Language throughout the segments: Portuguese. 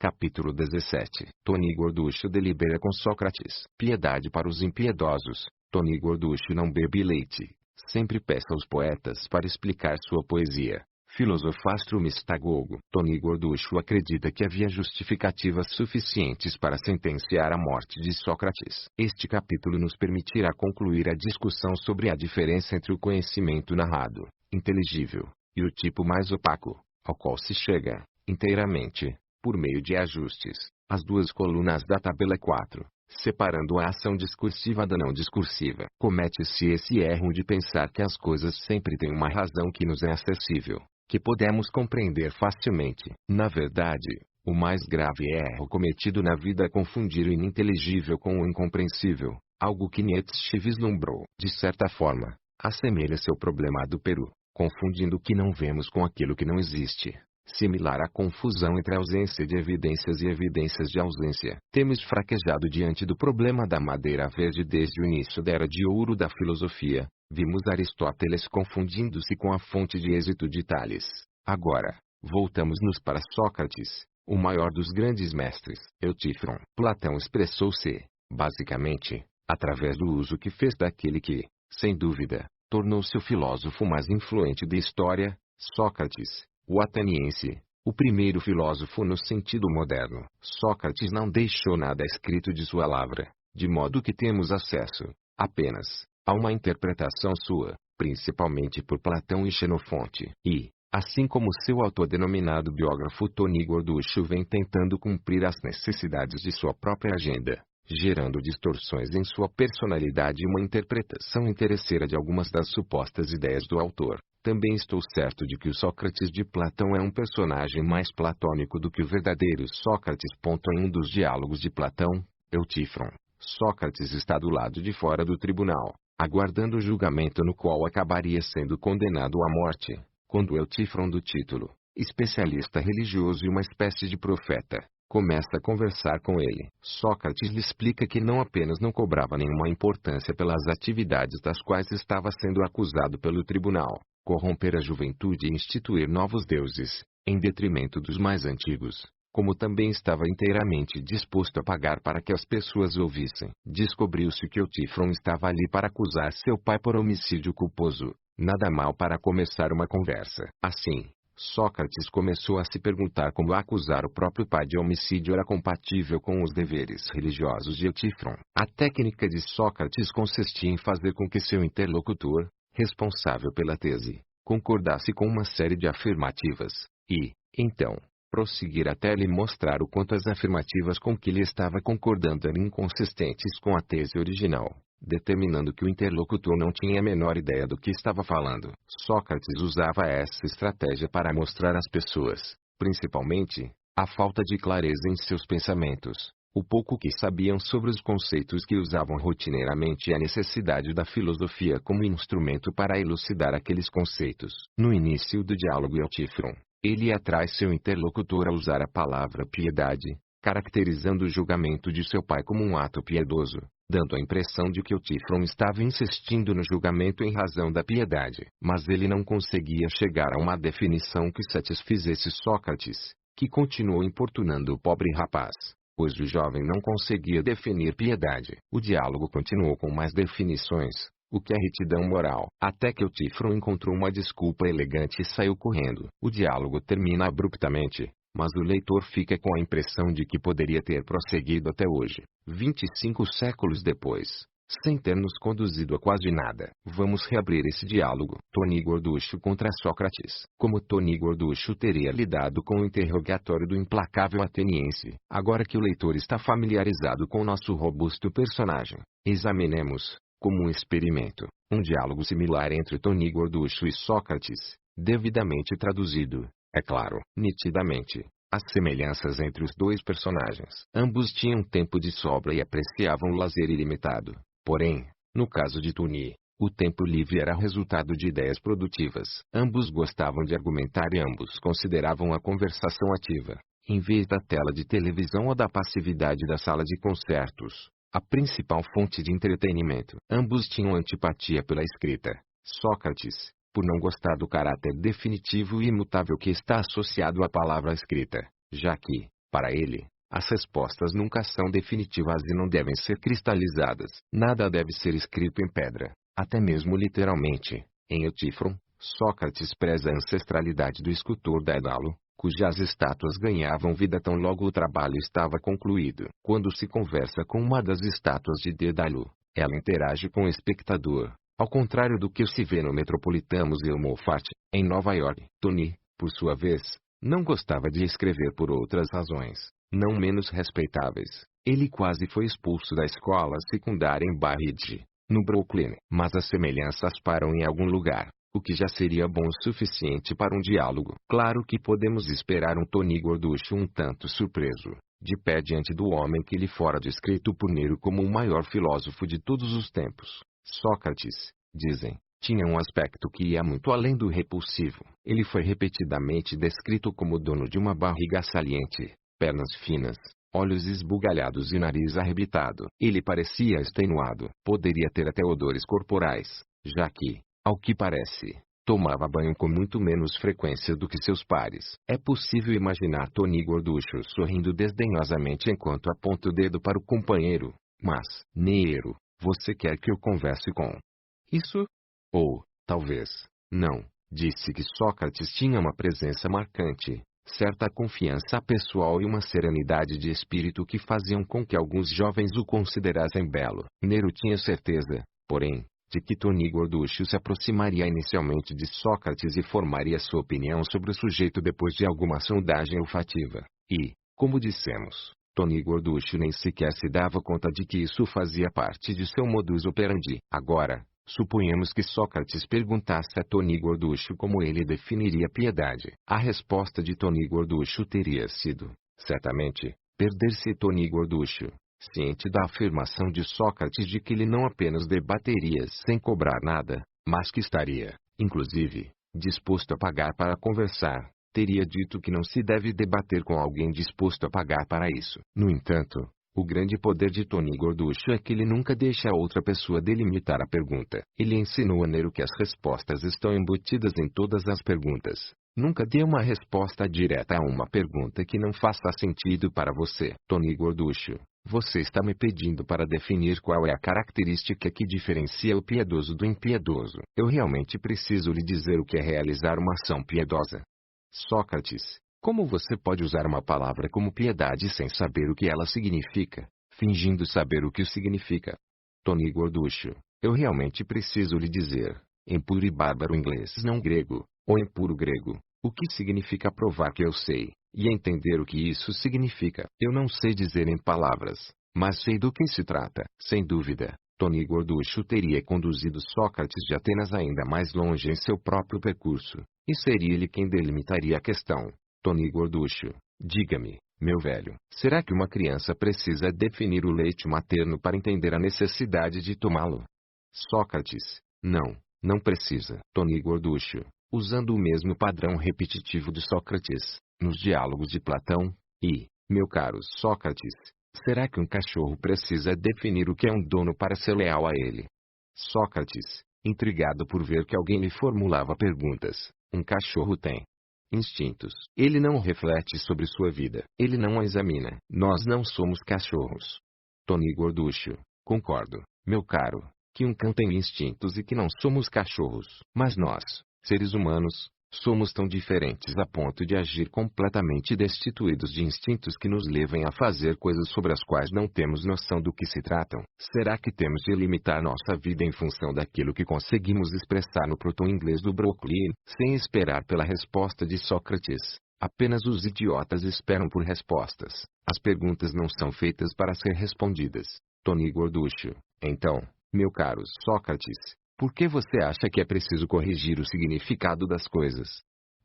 Capítulo 17. Tony Gorducho delibera com Sócrates. Piedade para os impiedosos. Tony Gorducho não bebe leite. Sempre peça aos poetas para explicar sua poesia. Filosofastro mistagogo. Tony Gorducho acredita que havia justificativas suficientes para sentenciar a morte de Sócrates. Este capítulo nos permitirá concluir a discussão sobre a diferença entre o conhecimento narrado, inteligível, e o tipo mais opaco, ao qual se chega, inteiramente, por meio de ajustes, as duas colunas da tabela 4, separando a ação discursiva da não discursiva. Comete-se esse erro de pensar que as coisas sempre têm uma razão que nos é acessível, que podemos compreender facilmente. Na verdade, o mais grave erro cometido na vida é confundir o ininteligível com o incompreensível, algo que Nietzsche vislumbrou. De certa forma, assemelha-se ao problema do Peru, confundindo o que não vemos com aquilo que não existe. Similar à confusão entre a ausência de evidências e evidências de ausência. Temos fraquejado diante do problema da madeira verde desde o início da Era de Ouro da filosofia. Vimos Aristóteles confundindo-se com a fonte de êxito de Tales. Agora, voltamos-nos para Sócrates, o maior dos grandes mestres. Eutífron. Platão expressou-se, basicamente, através do uso que fez daquele que, sem dúvida, tornou-se o filósofo mais influente da história, Sócrates, o ateniense, o primeiro filósofo no sentido moderno. Sócrates não deixou nada escrito de sua lavra, de modo que temos acesso, apenas, a uma interpretação sua, principalmente por Platão e Xenofonte. E, assim como seu autodenominado biógrafo Tony Gorducho vem tentando cumprir as necessidades de sua própria agenda, gerando distorções em sua personalidade e uma interpretação interesseira de algumas das supostas ideias do autor, também estou certo de que o Sócrates de Platão é um personagem mais platônico do que o verdadeiro Sócrates. Em um dos diálogos de Platão, Eutífron, Sócrates está do lado de fora do tribunal, aguardando o julgamento no qual acabaria sendo condenado à morte, quando Eutífron, do título especialista religioso e uma espécie de profeta, começa a conversar com ele. Sócrates lhe explica que não apenas não cobrava nenhuma importância pelas atividades das quais estava sendo acusado pelo tribunal, corromper a juventude e instituir novos deuses, em detrimento dos mais antigos, como também estava inteiramente disposto a pagar para que as pessoas ouvissem. Descobriu-se que Eutífron estava ali para acusar seu pai por homicídio culposo, nada mal para começar uma conversa. Assim, Sócrates começou a se perguntar como acusar o próprio pai de homicídio era compatível com os deveres religiosos de Eutífron. A técnica de Sócrates consistia em fazer com que seu interlocutor, responsável pela tese, concordasse com uma série de afirmativas, e, então, prosseguir até lhe mostrar o quanto as afirmativas com que ele estava concordando eram inconsistentes com a tese original, determinando que o interlocutor não tinha a menor ideia do que estava falando. Sócrates usava essa estratégia para mostrar às pessoas, principalmente, a falta de clareza em seus pensamentos, o pouco que sabiam sobre os conceitos que usavam rotineiramente e a necessidade da filosofia como instrumento para elucidar aqueles conceitos. No início do diálogo Eutífron, ele atrai seu interlocutor a usar a palavra piedade, caracterizando o julgamento de seu pai como um ato piedoso, dando a impressão de que Eutífron estava insistindo no julgamento em razão da piedade. Mas ele não conseguia chegar a uma definição que satisfizesse Sócrates, que continuou importunando o pobre rapaz, pois o jovem não conseguia definir piedade. O diálogo continuou com mais definições, o que é retidão moral, até que Eutífron encontrou uma desculpa elegante e saiu correndo. O diálogo termina abruptamente, mas o leitor fica com a impressão de que poderia ter prosseguido até hoje, 25 séculos depois, sem ter nos conduzido a quase nada. Vamos reabrir esse diálogo. Tony Gorducho contra Sócrates. Como Tony Gorducho teria lidado com o interrogatório do implacável ateniense? Agora que o leitor está familiarizado com nosso robusto personagem, examinemos, como um experimento, um diálogo similar entre Tony Gorducho e Sócrates, devidamente traduzido, é claro, nitidamente, as semelhanças entre os dois personagens. Ambos tinham tempo de sobra e apreciavam o lazer ilimitado. Porém, no caso de Tony, o tempo livre era resultado de ideias produtivas. Ambos gostavam de argumentar e ambos consideravam a conversação ativa, em vez da tela de televisão ou da passividade da sala de concertos, a principal fonte de entretenimento. Ambos tinham antipatia pela escrita. Sócrates, por não gostar do caráter definitivo e imutável que está associado à palavra escrita, já que, Para ele, as respostas nunca são definitivas e não devem ser cristalizadas. Nada deve ser escrito em pedra, até mesmo literalmente. Em Eutífron, Sócrates preza a ancestralidade do escultor Dédalo, cujas estátuas ganhavam vida tão logo o trabalho estava concluído. Quando se conversa com uma das estátuas de Dédalo, ela interage com o espectador, ao contrário do que se vê no Metropolitan Museum of Art, em Nova York. Tony, por sua vez, não gostava de escrever por outras razões, não menos respeitáveis. Ele quase foi expulso da escola secundária em Bar Ridge, no Brooklyn. Mas as semelhanças param em algum lugar, o que já seria bom o suficiente para um diálogo. Claro que podemos esperar um Tony gorducho um tanto surpreso, de pé diante do homem que lhe fora descrito por Nero como o maior filósofo de todos os tempos. Sócrates, dizem, tinha um aspecto que ia muito além do repulsivo. Ele foi repetidamente descrito como dono de uma barriga saliente, pernas finas, olhos esbugalhados e nariz arrebitado. Ele parecia extenuado. Poderia ter até odores corporais, já que, ao que parece, tomava banho com muito menos frequência do que seus pares. É possível imaginar Tony gorducho sorrindo desdenhosamente enquanto aponta o dedo para o companheiro. Mas, Nero, você quer que eu converse com isso? Ou, talvez, não. Disse que Sócrates tinha uma presença marcante, certa confiança pessoal e uma serenidade de espírito que faziam com que alguns jovens o considerassem belo. Nero tinha certeza, porém, de que Tony gorducho se aproximaria inicialmente de Sócrates e formaria sua opinião sobre o sujeito depois de alguma sondagem olfativa. E, como dissemos, Tony gorducho nem sequer se dava conta de que isso fazia parte de seu modus operandi. Agora, suponhamos que Sócrates perguntasse a Tony gorducho como ele definiria piedade. A resposta de Tony gorducho teria sido, certamente, perder-se. Tony gorducho, ciente da afirmação de Sócrates de que ele não apenas debateria sem cobrar nada, mas que estaria, inclusive, disposto a pagar para conversar, teria dito que não se deve debater com alguém disposto a pagar para isso. No entanto, o grande poder de Tony gorducho é que ele nunca deixa a outra pessoa delimitar a pergunta. Ele ensinou a Nero que as respostas estão embutidas em todas as perguntas. Nunca dê uma resposta direta a uma pergunta que não faça sentido para você. Tony gorducho, você está me pedindo para definir qual é a característica que diferencia o piedoso do impiedoso. Eu realmente preciso lhe dizer o que é realizar uma ação piedosa. Sócrates, como você pode usar uma palavra como piedade sem saber o que ela significa, fingindo saber o que significa? Tony gorducho, eu realmente preciso lhe dizer, em puro e bárbaro inglês não grego, ou em puro grego, o que significa provar que eu sei, e entender o que isso significa. Eu não sei dizer em palavras, mas sei do que se trata. Sem dúvida, Tony gorducho teria conduzido Sócrates de Atenas ainda mais longe em seu próprio percurso, e seria ele quem delimitaria a questão. Tony gorducho, diga-me, meu velho, será que uma criança precisa definir o leite materno para entender a necessidade de tomá-lo? Sócrates, não, não precisa. Tony gorducho, usando o mesmo padrão repetitivo de Sócrates, nos diálogos de Platão, e, meu caro Sócrates, será que um cachorro precisa definir o que é um dono para ser leal a ele? Sócrates, intrigado por ver que alguém lhe formulava perguntas, um cachorro tem instintos. Ele não reflete sobre sua vida. Ele não a examina. Nós não somos cachorros. Tony gorducho, concordo, meu caro, que um cão tem instintos e que não somos cachorros. Mas nós, seres humanos, somos tão diferentes a ponto de agir completamente destituídos de instintos que nos levem a fazer coisas sobre as quais não temos noção do que se tratam. Será que temos de limitar nossa vida em função daquilo que conseguimos expressar no proto-inglês do Brooklyn, sem esperar pela resposta de Sócrates? Apenas os idiotas esperam por respostas. As perguntas não são feitas para ser respondidas. Tony gorducho, então, meu caro Sócrates, por que você acha que é preciso corrigir o significado das coisas?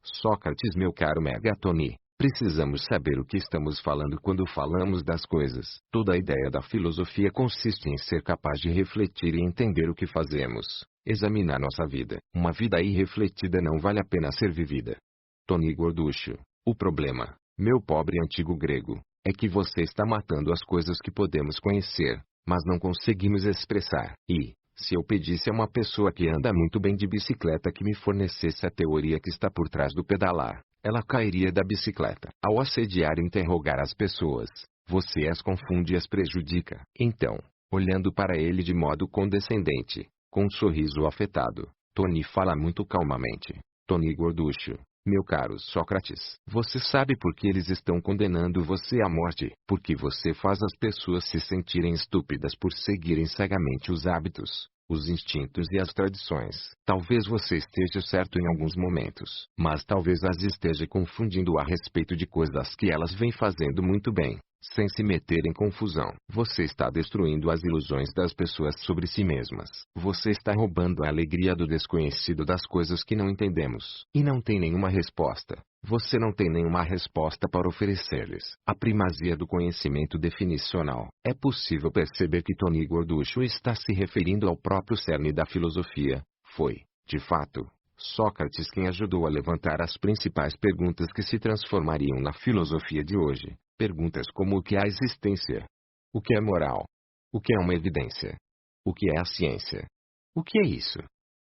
Sócrates, meu caro Megatoni, precisamos saber o que estamos falando quando falamos das coisas. Toda a ideia da filosofia consiste em ser capaz de refletir e entender o que fazemos, examinar nossa vida. Uma vida irrefletida não vale a pena ser vivida. Tony gorducho, o problema, meu pobre antigo grego, é que você está matando as coisas que podemos conhecer, mas não conseguimos expressar. E, se eu pedisse a uma pessoa que anda muito bem de bicicleta que me fornecesse a teoria que está por trás do pedalar, ela cairia da bicicleta. Ao assediar e interrogar as pessoas, você as confunde e as prejudica. Então, olhando para ele de modo condescendente, com um sorriso afetado, Tony fala muito calmamente. Tony Gorducho, meu caro Sócrates, você sabe por que eles estão condenando você à morte? Porque você faz as pessoas se sentirem estúpidas por seguirem cegamente os hábitos, os instintos e as tradições. Talvez você esteja certo em alguns momentos, mas talvez as esteja confundindo a respeito de coisas que elas vêm fazendo muito bem, sem se meter em confusão. Você está destruindo as ilusões das pessoas sobre si mesmas. Você está roubando a alegria do desconhecido das coisas que não entendemos. E não tem nenhuma resposta. Você não tem nenhuma resposta para oferecer-lhes. A primazia do conhecimento definicional. É possível perceber que Tony Gorducho está se referindo ao próprio cerne da filosofia. Foi, de fato, Sócrates quem ajudou a levantar as principais perguntas que se transformariam na filosofia de hoje. Perguntas como o que é a existência? O que é moral? O que é uma evidência? O que é a ciência? O que é isso?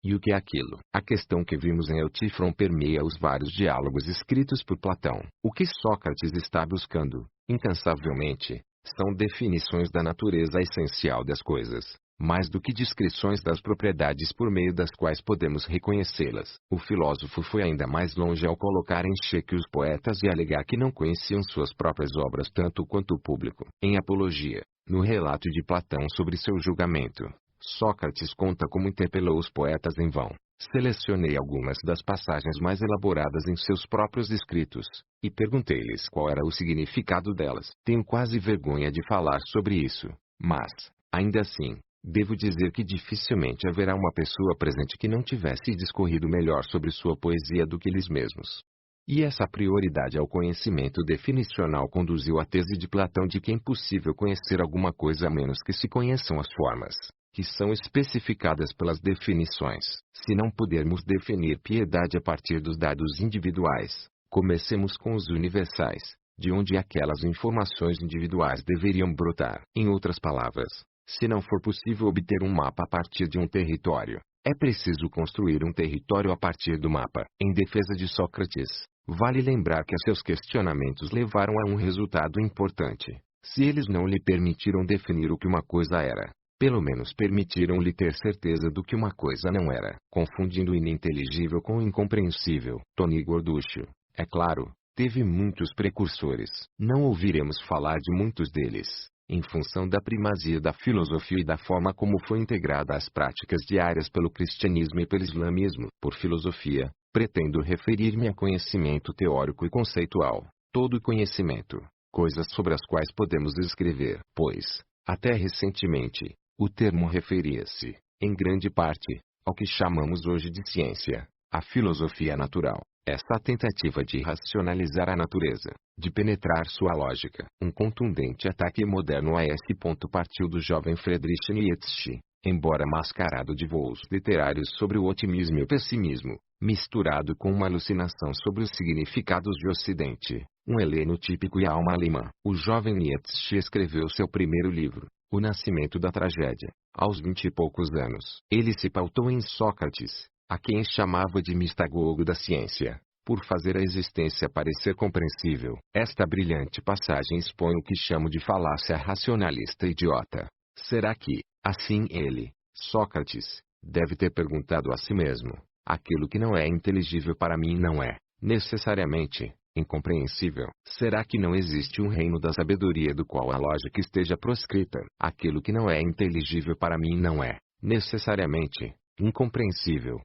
E o que é aquilo? A questão que vimos em Eutífron permeia os vários diálogos escritos por Platão. O que Sócrates está buscando, incansavelmente, são definições da natureza essencial das coisas, mais do que descrições das propriedades por meio das quais podemos reconhecê-las. O filósofo foi ainda mais longe ao colocar em xeque os poetas e alegar que não conheciam suas próprias obras tanto quanto o público. Em Apologia, no relato de Platão sobre seu julgamento, Sócrates conta como interpelou os poetas em vão. Selecionei algumas das passagens mais elaboradas em seus próprios escritos, e perguntei-lhes qual era o significado delas. Tenho quase vergonha de falar sobre isso, mas, ainda assim, devo dizer que dificilmente haverá uma pessoa presente que não tivesse discorrido melhor sobre sua poesia do que eles mesmos. E essa prioridade ao conhecimento definicional conduziu à tese de Platão de que é impossível conhecer alguma coisa a menos que se conheçam as formas, que são especificadas pelas definições. Se não pudermos definir piedade a partir dos dados individuais, comecemos com os universais, de onde aquelas informações individuais deveriam brotar. Em outras palavras, se não for possível obter um mapa a partir de um território, é preciso construir um território a partir do mapa. Em defesa de Sócrates, vale lembrar que seus questionamentos levaram a um resultado importante. Se eles não lhe permitiram definir o que uma coisa era, pelo menos permitiram-lhe ter certeza do que uma coisa não era, confundindo o ininteligível com o incompreensível. Tony Gorducho, é claro, teve muitos precursores. Não ouviremos falar de muitos deles, em função da primazia da filosofia e da forma como foi integrada às práticas diárias pelo cristianismo e pelo islamismo. Por filosofia, pretendo referir-me a conhecimento teórico e conceitual, todo conhecimento, coisas sobre as quais podemos escrever, pois, até recentemente, o termo referia-se, em grande parte, ao que chamamos hoje de ciência, a filosofia natural. Esta tentativa de racionalizar a natureza, de penetrar sua lógica, um contundente ataque moderno a esse ponto partiu do jovem Friedrich Nietzsche, embora mascarado de voos literários sobre o otimismo e o pessimismo, misturado com uma alucinação sobre os significados de Ocidente, um heleno típico e a alma alemã. O jovem Nietzsche escreveu seu primeiro livro, O Nascimento da Tragédia, aos 20 e poucos anos. Ele se pautou em Sócrates, a quem chamava de mistagogo da ciência, por fazer a existência parecer compreensível. Esta brilhante passagem expõe o que chamo de falácia racionalista idiota. Será que, assim ele, Sócrates, deve ter perguntado a si mesmo, aquilo que não é inteligível para mim não é, necessariamente, incompreensível? Será que não existe um reino da sabedoria do qual a lógica esteja proscrita? Aquilo que não é inteligível para mim não é, necessariamente, incompreensível.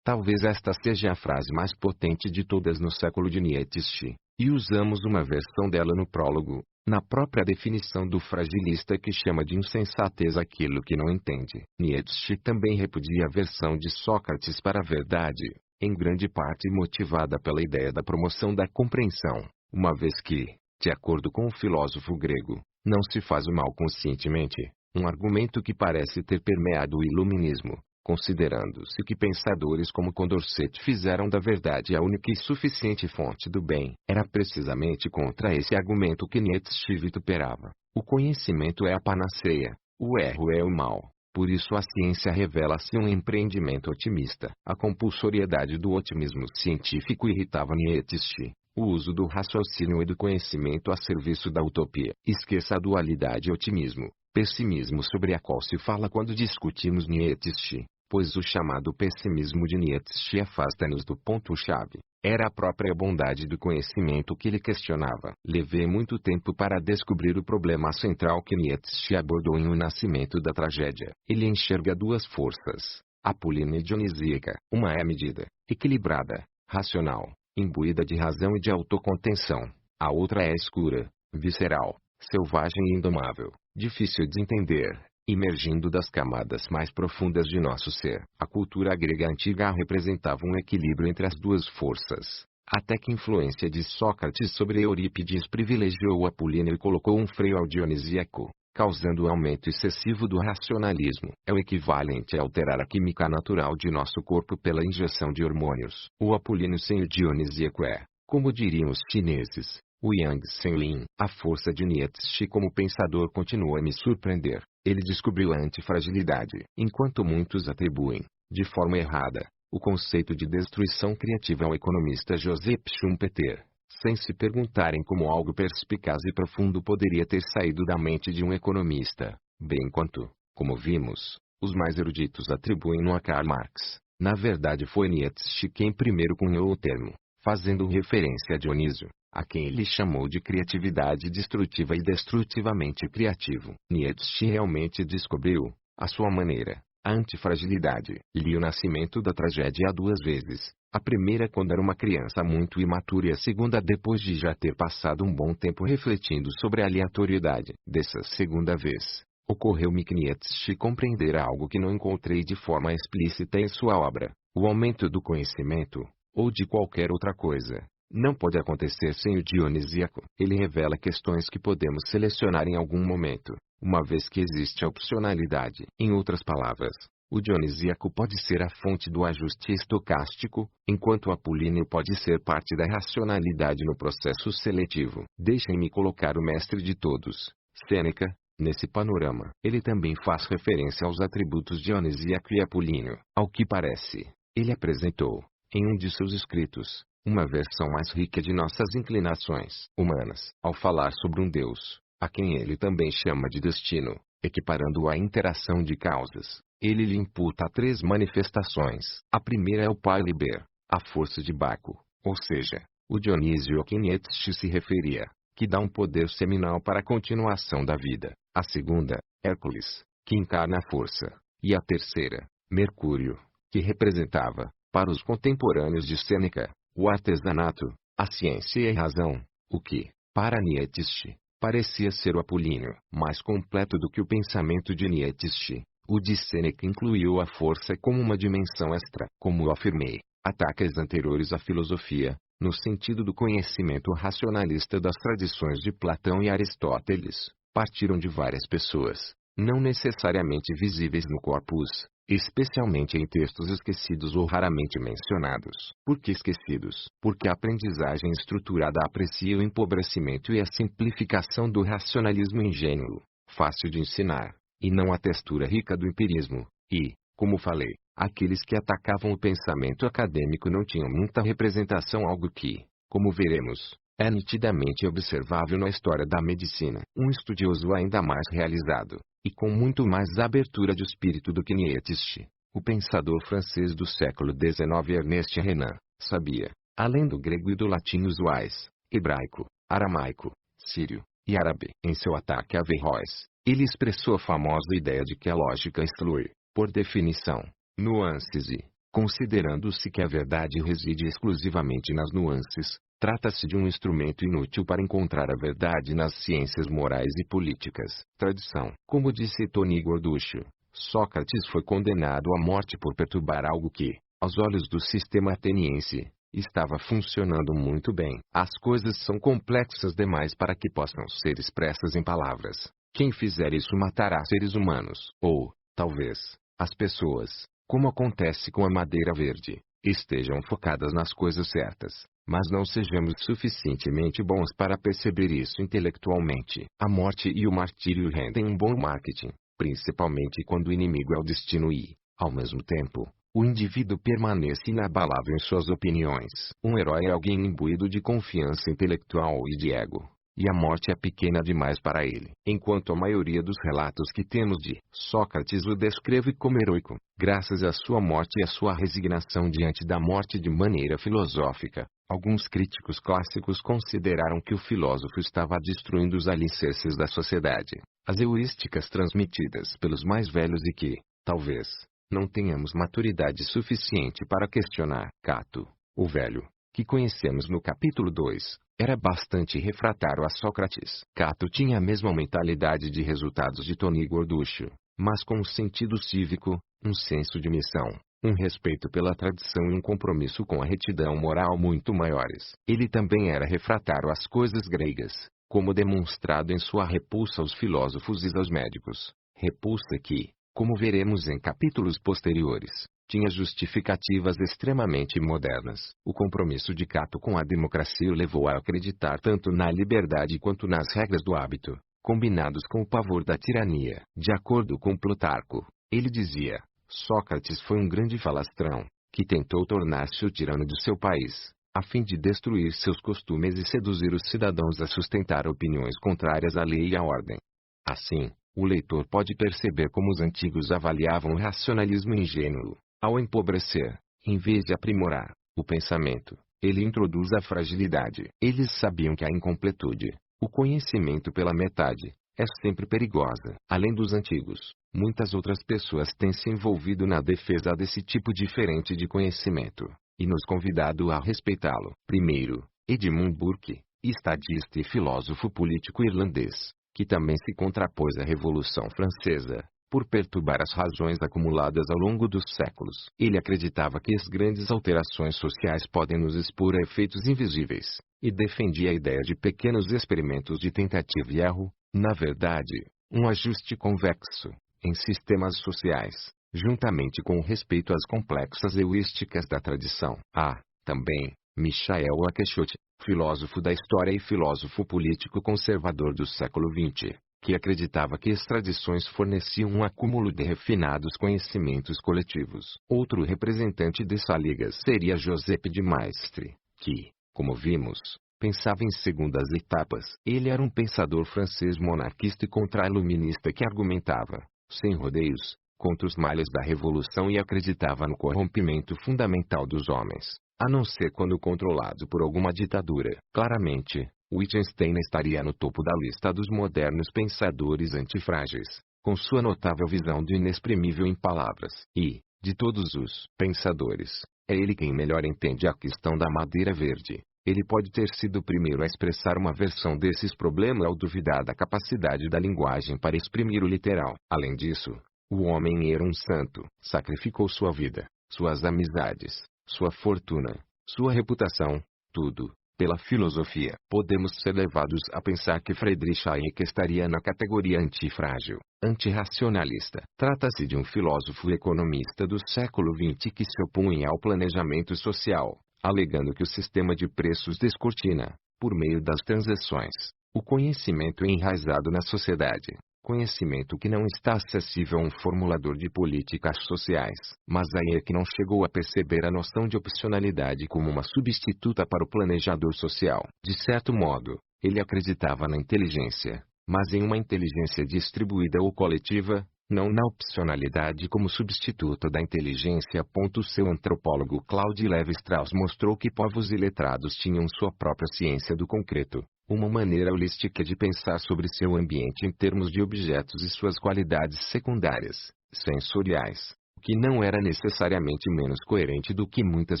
Talvez esta seja a frase mais potente de todas no século de Nietzsche, e usamos uma versão dela no prólogo, na própria definição do fragilista que chama de insensatez aquilo que não entende. Nietzsche também repudia a versão de Sócrates para a verdade, em grande parte motivada pela ideia da promoção da compreensão, uma vez que, de acordo com o filósofo grego, não se faz o mal conscientemente, um argumento que parece ter permeado o iluminismo, considerando-se que pensadores como Condorcet fizeram da verdade a única e suficiente fonte do bem. Era precisamente contra esse argumento que Nietzsche vituperava. O conhecimento é a panaceia, o erro é o mal. Por isso a ciência revela-se um empreendimento otimista. A compulsoriedade do otimismo científico irritava Nietzsche. O uso do raciocínio e do conhecimento a serviço da utopia. Esqueça a dualidade otimismo, pessimismo sobre a qual se fala quando discutimos Nietzsche, pois o chamado pessimismo de Nietzsche afasta-nos do ponto-chave. Era a própria bondade do conhecimento que ele questionava. Levei muito tempo para descobrir o problema central que Nietzsche abordou em O Nascimento da Tragédia. Ele enxerga duas forças, apolínea e dionisíaca. Uma é medida, equilibrada, racional, imbuída de razão e de autocontenção. A outra é escura, visceral, selvagem e indomável, difícil de entender, emergindo das camadas mais profundas de nosso ser. A cultura grega antiga representava um equilíbrio entre as duas forças, até que a influência de Sócrates sobre Eurípides privilegiou o apolíneo e colocou um freio ao dionisíaco, causando o aumento excessivo do racionalismo. É o equivalente a alterar a química natural de nosso corpo pela injeção de hormônios. O apolíneo sem o dionisíaco é, como diriam os chineses, o Yang sem o Yin. A força de Nietzsche como pensador continua a me surpreender. Ele descobriu a antifragilidade. Enquanto muitos atribuem, de forma errada, o conceito de destruição criativa ao economista Joseph Schumpeter, sem se perguntarem como algo perspicaz e profundo poderia ter saído da mente de um economista, bem quanto, como vimos, os mais eruditos atribuem-no a Karl Marx. Na verdade foi Nietzsche quem primeiro cunhou o termo, fazendo referência a Dionísio, a quem ele chamou de criatividade destrutiva e destrutivamente criativo. Nietzsche realmente descobriu, à sua maneira, a antifragilidade. Li O Nascimento da Tragédia 2 vezes, a primeira quando era uma criança muito imatura e a segunda depois de já ter passado um bom tempo refletindo sobre a aleatoriedade. Dessa segunda vez, ocorreu-me que Nietzsche compreendera algo que não encontrei de forma explícita em sua obra. O aumento do conhecimento, ou de qualquer outra coisa, não pode acontecer sem o dionisíaco. Ele revela questões que podemos selecionar em algum momento, uma vez que existe a opcionalidade. Em outras palavras, o dionisíaco pode ser a fonte do ajuste estocástico, enquanto o apolíneo pode ser parte da racionalidade no processo seletivo. Deixem-me colocar o mestre de todos, Sêneca, nesse panorama. Ele também faz referência aos atributos dionisíaco e apolíneo. Ao que parece, ele apresentou, em um de seus escritos, uma versão mais rica de nossas inclinações humanas. Ao falar sobre um Deus, a quem ele também chama de destino, equiparando a interação de causas, ele lhe imputa três manifestações. A primeira é o pai liber, a força de Baco, ou seja, o Dionísio a quem Nietzsche se referia, que dá um poder seminal para a continuação da vida. A segunda, Hércules, que encarna a força. E a terceira, Mercúrio, que representava, para os contemporâneos de Sêneca, o artesanato, a ciência e a razão, o que, para Nietzsche, parecia ser o apolíneo. Mais completo do que o pensamento de Nietzsche, o de Sêneca incluiu a força como uma dimensão extra. Como afirmei, ataques anteriores à filosofia, no sentido do conhecimento racionalista das tradições de Platão e Aristóteles, partiram de várias pessoas, não necessariamente visíveis no corpus, especialmente em textos esquecidos ou raramente mencionados. Por que esquecidos? Porque a aprendizagem estruturada aprecia o empobrecimento e a simplificação do racionalismo ingênuo, fácil de ensinar, e não a textura rica do empirismo. E, como falei, aqueles que atacavam o pensamento acadêmico não tinham muita representação, algo que, como veremos, é nitidamente observável na história da medicina. Um estudioso ainda mais realizado, e com muito mais abertura de espírito do que Nietzsche, o pensador francês do século XIX Ernest Renan, sabia, além do grego e do latim usuais, hebraico, aramaico, sírio e árabe. Em seu ataque a Averroes, ele expressou a famosa ideia de que a lógica exclui, por definição, nuances e, considerando-se que a verdade reside exclusivamente nas nuances, trata-se de um instrumento inútil para encontrar a verdade nas ciências morais e políticas. Tradição. Como disse Tony Gorducho, Sócrates foi condenado à morte por perturbar algo que, aos olhos do sistema ateniense, estava funcionando muito bem. As coisas são complexas demais para que possam ser expressas em palavras. Quem fizer isso matará seres humanos. Ou, talvez, as pessoas, como acontece com a madeira verde, estejam focadas nas coisas certas, mas não sejamos suficientemente bons para perceber isso intelectualmente. A morte e o martírio rendem um bom marketing. principalmente quando o inimigo é o destino e, ao mesmo tempo, o indivíduo permanece inabalável em suas opiniões. Um herói é alguém imbuído de confiança intelectual e de ego, e a morte é pequena demais para ele. Enquanto a maioria dos relatos que temos de Sócrates o descreve como heróico, graças à sua morte e à sua resignação diante da morte de maneira filosófica, alguns críticos clássicos consideraram que o filósofo estava destruindo os alicerces da sociedade, as heurísticas transmitidas pelos mais velhos e que, talvez, não tenhamos maturidade suficiente para questionar. Cato, o velho, que conhecemos no capítulo 2, era bastante refratário a Sócrates. Cato tinha a mesma mentalidade de resultados de Tony Gorducho, mas com um sentido cívico, um senso de missão, um respeito pela tradição e um compromisso com a retidão moral muito maiores. Ele também era refratário às coisas gregas, como demonstrado em sua repulsa aos filósofos e aos médicos, repulsa que, como veremos em capítulos posteriores, tinha justificativas extremamente modernas. O compromisso de Cato com a democracia o levou a acreditar tanto na liberdade quanto nas regras do hábito, combinados com o pavor da tirania. De acordo com Plutarco, ele dizia: Sócrates foi um grande falastrão, que tentou tornar-se o tirano de seu país, a fim de destruir seus costumes e seduzir os cidadãos a sustentar opiniões contrárias à lei e à ordem. Assim, o leitor pode perceber como os antigos avaliavam o racionalismo ingênuo. Ao empobrecer, em vez de aprimorar, o pensamento, ele introduz a fragilidade. Eles sabiam que a incompletude, o conhecimento pela metade, é sempre perigosa. Além dos antigos, muitas outras pessoas têm se envolvido na defesa desse tipo diferente de conhecimento, e nos convidado a respeitá-lo. Primeiro, Edmund Burke, estadista e filósofo político irlandês, que também se contrapôs à Revolução Francesa, por perturbar as razões acumuladas ao longo dos séculos. Ele acreditava que as grandes alterações sociais podem nos expor a efeitos invisíveis, e defendia a ideia de pequenos experimentos de tentativa e erro, na verdade, um ajuste convexo, em sistemas sociais, juntamente com o respeito às complexas heurísticas da tradição. Há, também, Michael Oakeshott, filósofo da história e filósofo político conservador do século XX, que acreditava que as tradições forneciam um acúmulo de refinados conhecimentos coletivos. Outro representante dessa liga seria Giuseppe de Maistre, que, como vimos, pensava em segundas etapas. Ele era um pensador francês monarquista e contra-iluminista que argumentava, sem rodeios, contra os males da revolução e acreditava no corrompimento fundamental dos homens, a não ser quando controlado por alguma ditadura. Claramente, Wittgenstein estaria no topo da lista dos modernos pensadores antifrágeis, com sua notável visão do inexprimível em palavras. E, de todos os pensadores, é ele quem melhor entende a questão da madeira verde. Ele pode ter sido o primeiro a expressar uma versão desses problemas ao duvidar da capacidade da linguagem para exprimir o literal. Além disso, o homem era um santo, sacrificou sua vida, suas amizades, sua fortuna, sua reputação, tudo, pela filosofia. Podemos ser levados a pensar que Friedrich Hayek estaria na categoria antifrágil, antirracionalista. Trata-se de um filósofo economista do século XX que se opunha ao planejamento social, alegando que o sistema de preços descortina, por meio das transações, o conhecimento enraizado na sociedade. Conhecimento que não está acessível a um formulador de políticas sociais. Mas Hayek não chegou a perceber a noção de opcionalidade como uma substituta para o planejador social. De certo modo, ele acreditava na inteligência, mas em uma inteligência distribuída ou coletiva, não na opcionalidade como substituta da inteligência. Seu antropólogo Claude Lévi-Strauss mostrou que povos iletrados tinham sua própria ciência do concreto, uma maneira holística de pensar sobre seu ambiente em termos de objetos e suas qualidades secundárias, sensoriais, o que não era necessariamente menos coerente do que muitas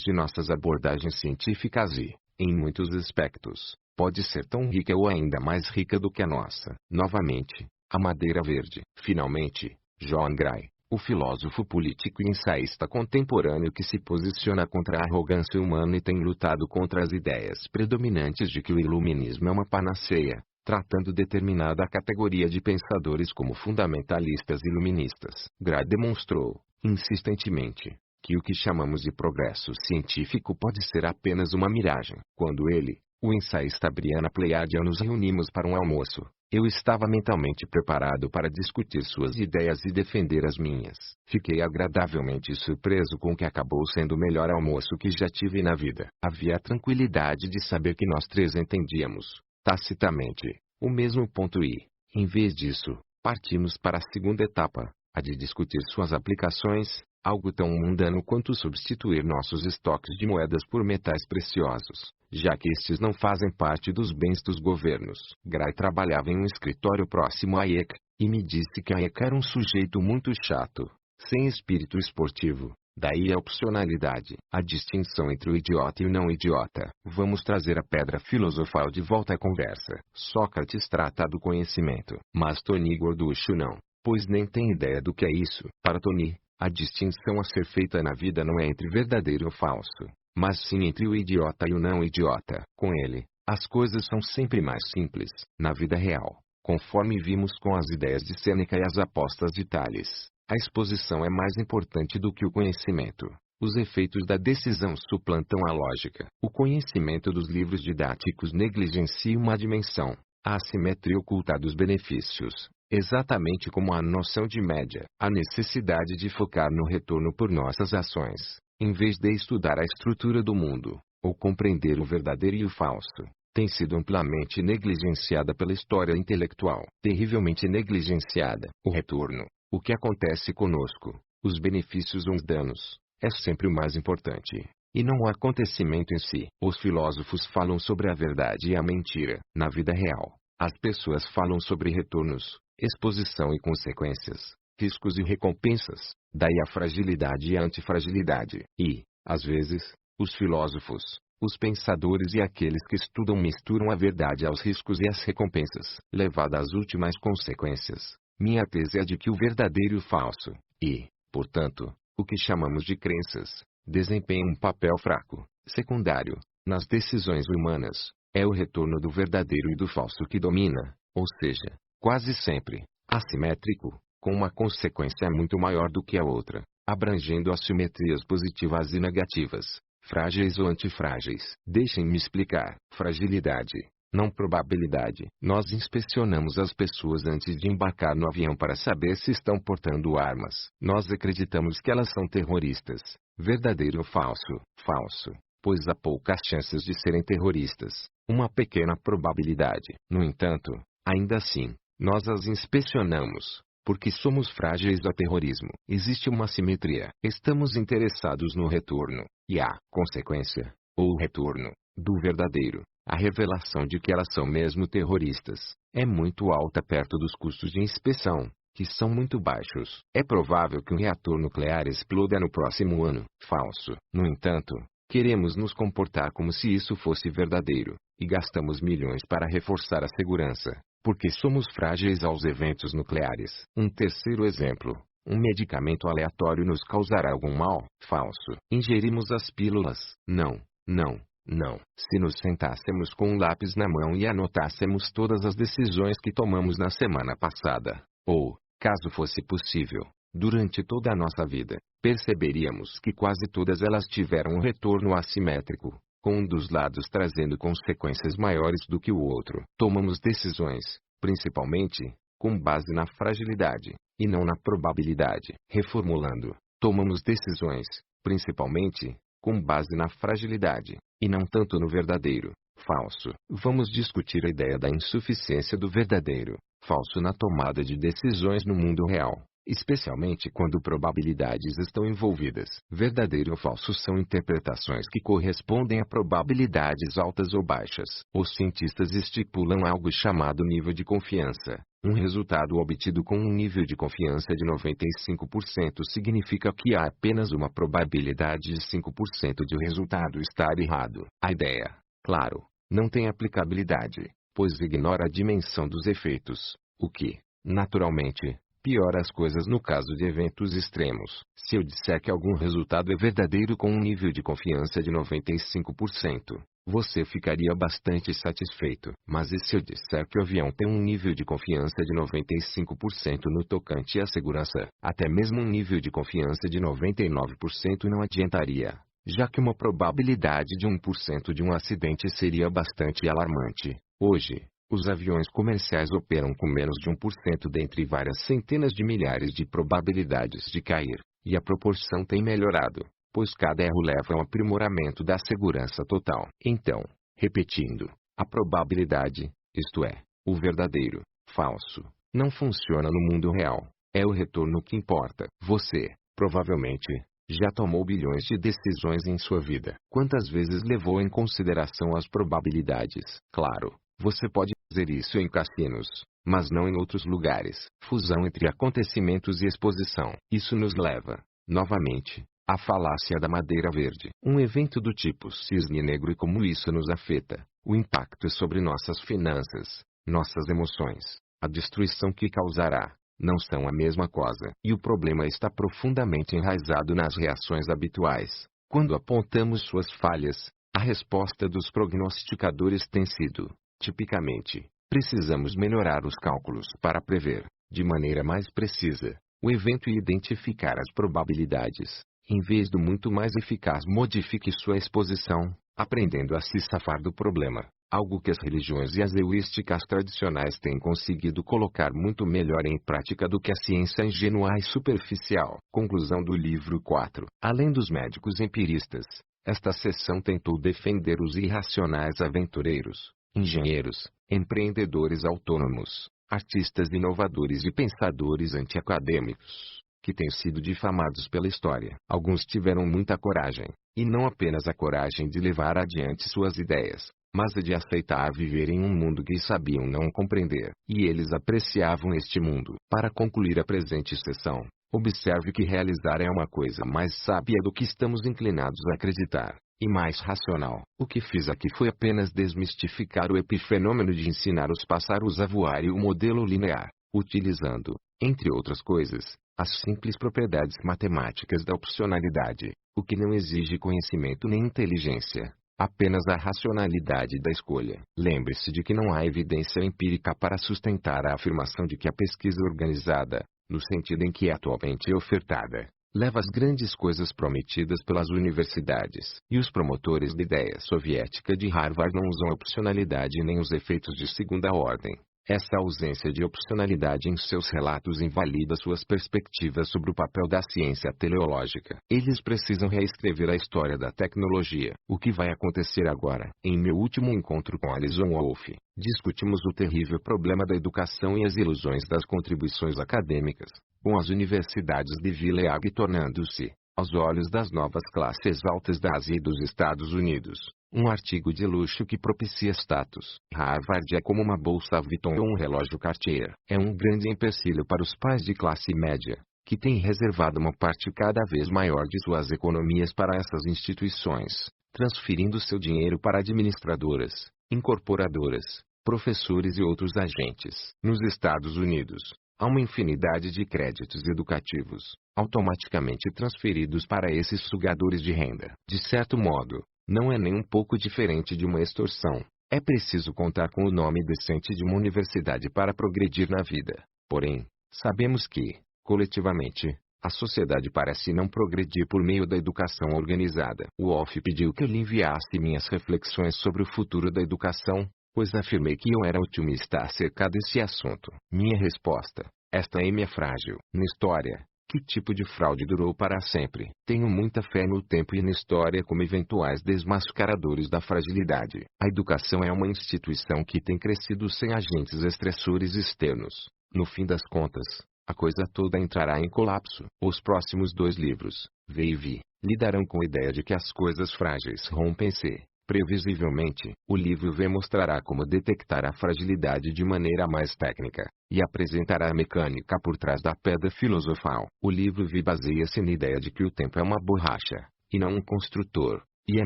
de nossas abordagens científicas e, em muitos aspectos, pode ser tão rica ou ainda mais rica do que a nossa. Novamente, a madeira verde. Finalmente, John Gray, o filósofo político e ensaísta contemporâneo que se posiciona contra a arrogância humana e tem lutado contra as ideias predominantes de que o iluminismo é uma panaceia, tratando determinada categoria de pensadores como fundamentalistas iluministas. Gray demonstrou, insistentemente, que o que chamamos de progresso científico pode ser apenas uma miragem. Quando ele, o ensaísta Brianna Pleiade e eu nos reunimos para um almoço, Eu estava mentalmente preparado para discutir suas ideias e defender as minhas. Fiquei agradavelmente surpreso com o que acabou sendo o melhor almoço que já tive na vida. Havia a tranquilidade de saber que nós três entendíamos, tacitamente, o mesmo ponto e, em vez disso, partimos para a segunda etapa, a de discutir suas aplicações, algo tão mundano quanto substituir nossos estoques de moedas por metais preciosos, já que estes não fazem parte dos bens dos governos. Gray trabalhava em um escritório próximo a Hayek, e me disse que Hayek era um sujeito muito chato, sem espírito esportivo. Daí a opcionalidade, a distinção entre o idiota e o não idiota. Vamos trazer a pedra filosofal de volta à conversa. Sócrates trata do conhecimento, mas Tony Gorducho não, pois nem tem ideia do que é isso. Para Tony, a distinção a ser feita na vida não é entre verdadeiro ou falso, mas sim entre o idiota e o não idiota. Com ele, as coisas são sempre mais simples. Na vida real, conforme vimos com as ideias de Sêneca e as apostas de Tales, a exposição é mais importante do que o conhecimento. Os efeitos da decisão suplantam a lógica. O conhecimento dos livros didáticos negligencia uma dimensão, a assimetria oculta dos benefícios. Exatamente como a noção de média, a necessidade de focar no retorno por nossas ações, em vez de estudar a estrutura do mundo, ou compreender o verdadeiro e o falso, tem sido amplamente negligenciada pela história intelectual. Terrivelmente negligenciada. O retorno, o que acontece conosco, os benefícios ou os danos, é sempre o mais importante, e não o acontecimento em si. Os filósofos falam sobre a verdade e a mentira. Na vida real, as pessoas falam sobre retornos, exposição e consequências, riscos e recompensas, daí a fragilidade e a antifragilidade. E, às vezes, os filósofos, os pensadores e aqueles que estudam misturam a verdade aos riscos e às recompensas. Levada às últimas consequências, minha tese é de que o verdadeiro e o falso, e, portanto, o que chamamos de crenças, desempenham um papel fraco, secundário, nas decisões humanas. É o retorno do verdadeiro e do falso que domina, ou seja, quase sempre, assimétrico, com uma consequência muito maior do que a outra, abrangendo assimetrias positivas e negativas, frágeis ou antifrágeis. Deixem-me explicar. Fragilidade, não probabilidade. Nós inspecionamos as pessoas antes de embarcar no avião para saber se estão portando armas. Nós acreditamos que elas são terroristas. Verdadeiro ou falso? Falso, pois há poucas chances de serem terroristas. Uma pequena probabilidade. No entanto, ainda assim, nós as inspecionamos, porque somos frágeis ao terrorismo. Existe uma simetria. Estamos interessados no retorno, e a consequência, ou o retorno, do verdadeiro, a revelação de que elas são mesmo terroristas, é muito alta perto dos custos de inspeção, que são muito baixos. É provável que um reator nuclear exploda no próximo ano. Falso. No entanto, queremos nos comportar como se isso fosse verdadeiro, e gastamos milhões para reforçar a segurança, porque somos frágeis aos eventos nucleares. Um terceiro exemplo. Um medicamento aleatório nos causará algum mal? Falso. Ingerimos as pílulas? Não, não, não. Se nos sentássemos com um lápis na mão e anotássemos todas as decisões que tomamos na semana passada, ou, caso fosse possível, durante toda a nossa vida, perceberíamos que quase todas elas tiveram um retorno assimétrico, com um dos lados trazendo consequências maiores do que o outro. Tomamos decisões, principalmente, com base na fragilidade, e não na probabilidade. Reformulando, tomamos decisões, principalmente, com base na fragilidade, e não tanto no verdadeiro. Falso. Vamos discutir a ideia da insuficiência do verdadeiro, falso na tomada de decisões no mundo real, especialmente quando probabilidades estão envolvidas. Verdadeiro ou falso são interpretações que correspondem a probabilidades altas ou baixas. Os cientistas estipulam algo chamado nível de confiança. Um resultado obtido com um nível de confiança de 95% significa que há apenas uma probabilidade de 5% de o resultado estar errado. A ideia, claro, não tem aplicabilidade, pois ignora a dimensão dos efeitos, o que, naturalmente, piora as coisas no caso de eventos extremos. Se eu disser que algum resultado é verdadeiro com um nível de confiança de 95%, você ficaria bastante satisfeito. Mas e se eu disser que o avião tem um nível de confiança de 95% no tocante à segurança? Até mesmo um nível de confiança de 99% não adiantaria, já que uma probabilidade de 1% de um acidente seria bastante alarmante. Hoje, Os aviões comerciais operam com menos de 1% dentre várias centenas de milhares de probabilidades de cair, e a proporção tem melhorado, pois cada erro leva ao aprimoramento da segurança total. Então, repetindo, a probabilidade, isto é, o verdadeiro, falso, não funciona no mundo real. É o retorno que importa. Você, provavelmente, já tomou bilhões de decisões em sua vida. Quantas vezes levou em consideração as probabilidades? Claro, você pode fazer isso em cassinos, mas não em outros lugares. Fusão entre acontecimentos e exposição. Isso nos leva, novamente, à falácia da madeira verde. Um evento do tipo cisne negro e como isso nos afeta. O impacto sobre nossas finanças, nossas emoções, a destruição que causará, não são a mesma coisa. E o problema está profundamente enraizado nas reações habituais. Quando apontamos suas falhas, a resposta dos prognosticadores tem sido, tipicamente, precisamos melhorar os cálculos para prever, de maneira mais precisa, o evento e identificar as probabilidades. Em vez do muito mais eficaz modifique sua exposição, aprendendo a se safar do problema. Algo que as religiões e as heurísticas tradicionais têm conseguido colocar muito melhor em prática do que a ciência ingênua e superficial. Conclusão do livro 4. Além dos médicos empiristas, esta seção tentou defender os irracionais aventureiros, engenheiros, empreendedores autônomos, artistas inovadores e pensadores antiacadêmicos, que têm sido difamados pela história. Alguns tiveram muita coragem, e não apenas a coragem de levar adiante suas ideias, mas a de aceitar viver em um mundo que sabiam não compreender, e eles apreciavam este mundo. Para concluir a presente sessão, observe que realizar é uma coisa mais sábia do que estamos inclinados a acreditar, e mais racional. O que fiz aqui foi apenas desmistificar o epifenômeno de ensinar os pássaros a voar e o modelo linear, utilizando, entre outras coisas, as simples propriedades matemáticas da opcionalidade, o que não exige conhecimento nem inteligência. Apenas a racionalidade da escolha. Lembre-se de que não há evidência empírica para sustentar a afirmação de que a pesquisa organizada, no sentido em que é atualmente ofertada, leva às grandes coisas prometidas pelas universidades. E os promotores da ideia soviética de Harvard não usam a opcionalidade nem os efeitos de segunda ordem. Essa ausência de opcionalidade em seus relatos invalida suas perspectivas sobre o papel da ciência teleológica. Eles precisam reescrever a história da tecnologia. O que vai acontecer agora? Em meu último encontro com Alison Wolff, discutimos o terrível problema da educação e as ilusões das contribuições acadêmicas, com as universidades de Gilead tornando-se, aos olhos das novas classes altas da Ásia e dos Estados Unidos, um artigo de luxo que propicia status. Harvard é como uma bolsa Vuitton ou um relógio Cartier. É um grande empecilho para os pais de classe média, que têm reservado uma parte cada vez maior de suas economias para essas instituições, transferindo seu dinheiro para administradoras, incorporadoras, professores e outros agentes. Nos Estados Unidos, há uma infinidade de créditos educativos, automaticamente transferidos para esses sugadores de renda. De certo modo, não é nem um pouco diferente de uma extorsão. É preciso contar com o nome decente de uma universidade para progredir na vida. Porém, sabemos que, coletivamente, a sociedade parece não progredir por meio da educação organizada. Wolff pediu que eu lhe enviasse minhas reflexões sobre o futuro da educação, pois afirmei que eu era otimista acerca desse assunto. Minha resposta: esta é frágil. Na história, que tipo de fraude durou para sempre? Tenho muita fé no tempo e na história como eventuais desmascaradores da fragilidade. A educação é uma instituição que tem crescido sem agentes estressores externos. No fim das contas, a coisa toda entrará em colapso. Os próximos 2 livros, V e V, lidarão com a ideia de que as coisas frágeis rompem-se. Previsivelmente, o livro V mostrará como detectar a fragilidade de maneira mais técnica, e apresentará a mecânica por trás da pedra filosofal. O livro V baseia-se na ideia de que o tempo é uma borracha, e não um construtor, e é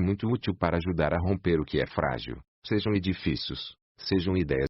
muito útil para ajudar a romper o que é frágil, sejam edifícios, sejam ideias,